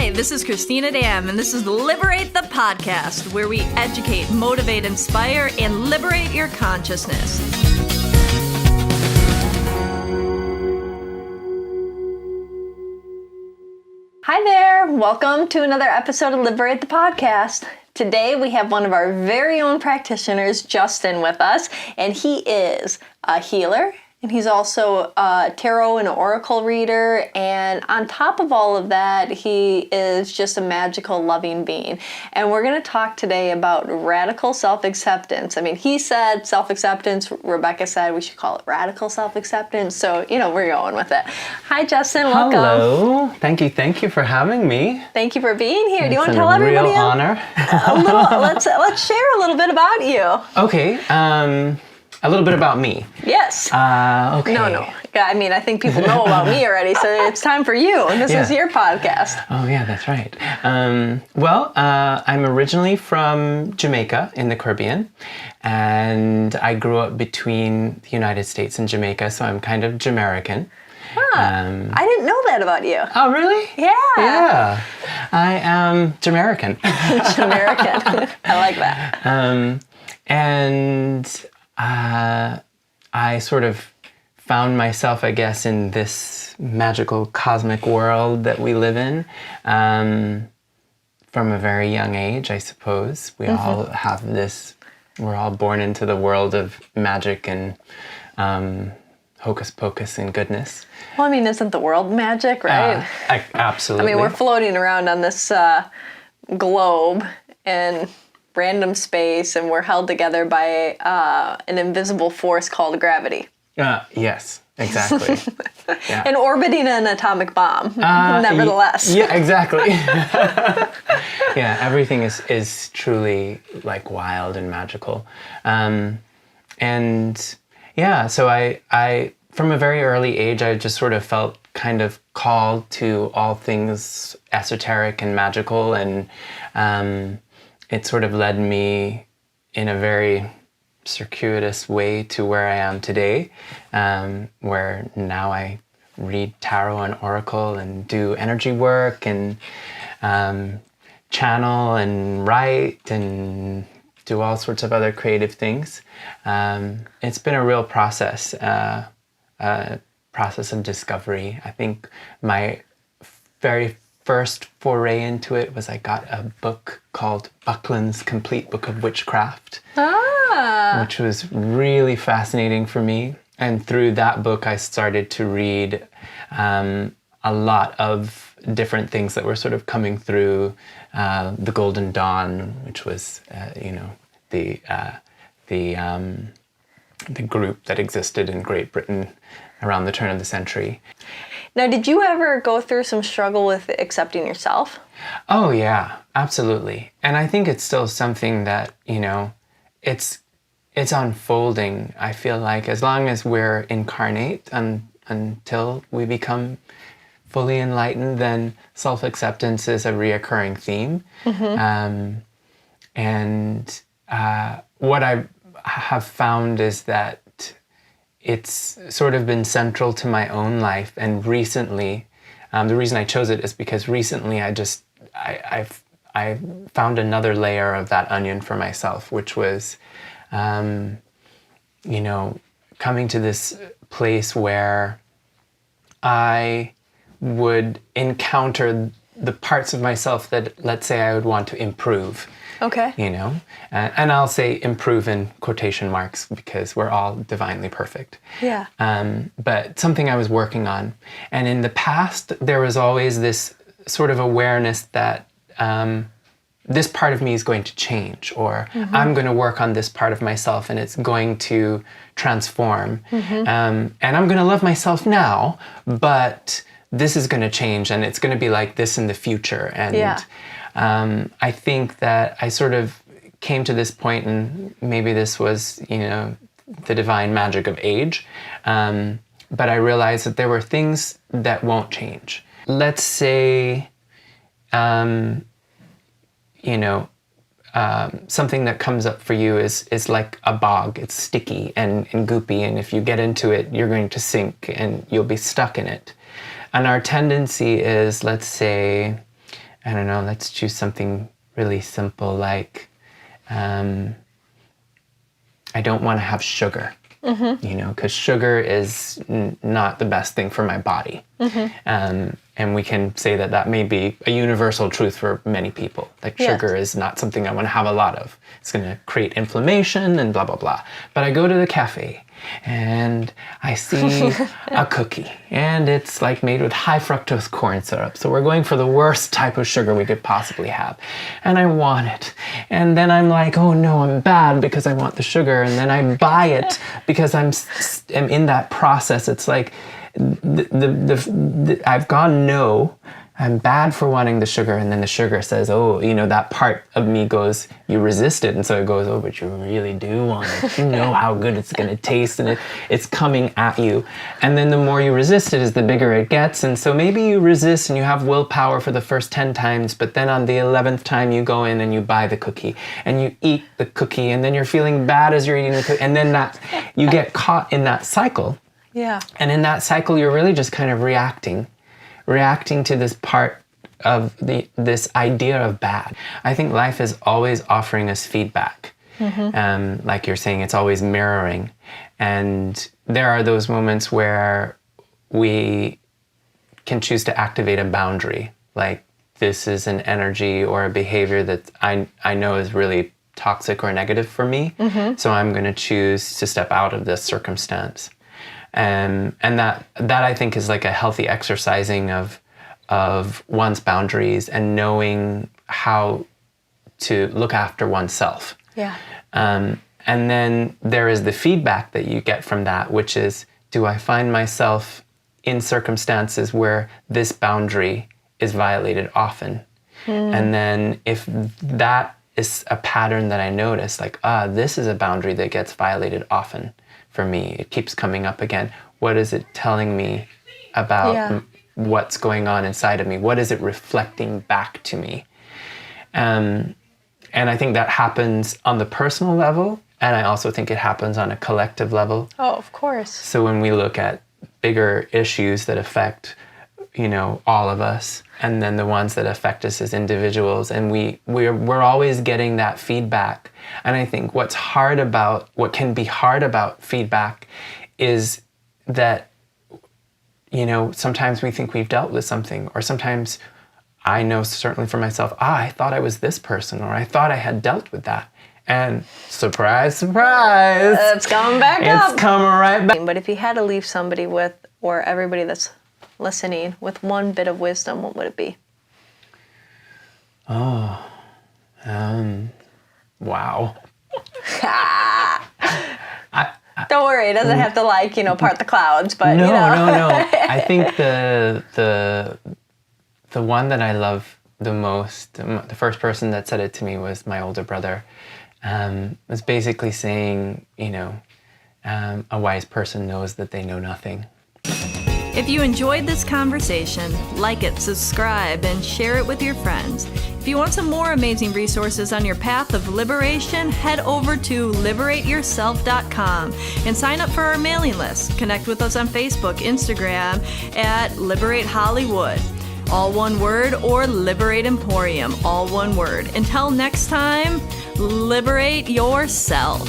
Hi, this is Christina Dam, and this is Liberate the podcast, where we educate, motivate, inspire, and liberate your consciousness. Hi there, welcome to another episode of Liberate the podcast. Today we have one of our very own practitioners, Justin, with us, and he is a healer. And he's also a tarot and oracle reader, and on top of all of that, he is just a magical, loving being. And we're going to talk today about radical self-acceptance. I mean, he said self-acceptance, Rebecca said we should call it radical self-acceptance, so, we're going with it. Hi, Justin, welcome. Hello, thank you for having me. Thank you for being here. Do you want to It's tell a everybody real honor. let's share a little bit about you. Okay, a little bit about me. Yes. Okay. No. I mean, I think people know about me already, so it's time for you, and this is your podcast. Oh, yeah, that's right. I'm originally from Jamaica in the Caribbean, and I grew up between the United States and Jamaica, so I'm kind of Jamaican. I didn't know that about you. Oh, really? Yeah. Yeah. I am Jamaican. Jamaican. I like that. I sort of found myself, I guess, in this magical cosmic world that we live in from a very young age, I suppose. We all have this, we're all born into the world of magic and hocus pocus and goodness. Well, I mean, isn't the world magic, right? Absolutely. I mean, we're floating around on this globe in random space, and we're held together by an invisible force called gravity. Yes, exactly. Yeah. And orbiting an atomic bomb, nevertheless. Yeah, exactly. Yeah, everything is truly like wild and magical. So I from a very early age, I just sort of felt kind of called to all things esoteric and magical, and it sort of led me in a very circuitous way to where I am today, where now I read tarot and oracle and do energy work and channel and write and do all sorts of other creative things. It's been a real process, process of discovery. I think my very first foray into it was I got a book called Buckland's Complete Book of Witchcraft, which was really fascinating for me. And through that book, I started to read a lot of different things that were sort of coming through the Golden Dawn, which was, the group that existed in Great Britain around the turn of the century. Now, did you ever go through some struggle with accepting yourself? Oh, yeah, absolutely. And I think it's still something that, it's unfolding. I feel like as long as we're incarnate until we become fully enlightened, then self-acceptance is a reoccurring theme. What I have found is that it's sort of been central to my own life. And recently, the reason I chose it is because recently I found another layer of that onion for myself, which was, coming to this place where I would encounter the parts of myself that, let's say, I would want to improve. Okay. And I'll say improve in quotation marks because we're all divinely perfect. Yeah. But something I was working on. And in the past, there was always this sort of awareness that this part of me is going to change, or I'm going to work on this part of myself and it's going to transform. And I'm going to love myself now, but this is going to change and it's going to be like this in the future. And I think that I sort of came to this point, and maybe this was, the divine magic of age, but I realized that there were things that won't change. Let's say, something that comes up for you is like a bog. It's sticky and goopy, and if you get into it, you're going to sink and you'll be stuck in it. And our tendency is, let's say, I don't know, let's choose something really simple like, I don't want to have sugar, you know, because sugar is not the best thing for my body. And we can say that that may be a universal truth for many people. Like sugar is not something I want to have a lot of. It's going to create inflammation and blah, blah, blah. But I go to the cafe and I see a cookie and it's like made with high fructose corn syrup. So we're going for the worst type of sugar we could possibly have. And I want it. And then I'm like, oh no, I'm bad because I want the sugar. And then I buy it because I'm in that process. It's like, I've gone no, I'm bad for wanting the sugar, and then the sugar says, oh, you know, that part of me goes, you resist it, and so it goes, oh, but you really do want it. You know how good it's going to taste, and it's coming at you. And then the more you resist it is the bigger it gets, and so maybe you resist and you have willpower for the first 10 times, but then on the 11th time you go in and you buy the cookie, and you eat the cookie, and then you're feeling bad as you're eating the cookie, and then that you get caught in that cycle. Yeah. And in that cycle, you're really just kind of reacting to this part of this idea of bad. I think life is always offering us feedback. Like you're saying, it's always mirroring. And there are those moments where we can choose to activate a boundary. Like this is an energy or a behavior that I know is really toxic or negative for me. So I'm going to choose to step out of this circumstance. And that I think is like a healthy exercising of one's boundaries and knowing how to look after oneself. Yeah. And then there is the feedback that you get from that, which is, do I find myself in circumstances where this boundary is violated often? And then if that is a pattern that I notice, like, this is a boundary that gets violated often. For me, it keeps coming up again. What is it telling me about what's going on inside of me? What is it reflecting back to me? And I think that happens on the personal level, and I also think it happens on a collective level. Oh, of course. So when we look at bigger issues that affect, you know, all of us, and then the ones that affect us as individuals, and we're always getting that feedback. And I think what can be hard about feedback is that, you know, sometimes we think we've dealt with something, or sometimes I know certainly for myself, I thought I was this person, or I thought I had dealt with that. And surprise, surprise. It's coming back up. It's coming right back. But if you had to leave somebody with, or everybody that's listening, with one bit of wisdom, what would it be? Oh, wow. Don't worry, it doesn't have to part the clouds, but no, you know. No. I think the one that I love the most, the first person that said it to me was my older brother. Was basically saying, you know, a wise person knows that they know nothing. If you enjoyed this conversation, like it, subscribe, and share it with your friends. If you want some more amazing resources on your path of liberation, head over to liberateyourself.com and sign up for our mailing list. Connect with us on Facebook, Instagram at Liberate Hollywood, all one word, or Liberate Emporium, all one word. Until next time, liberate yourself.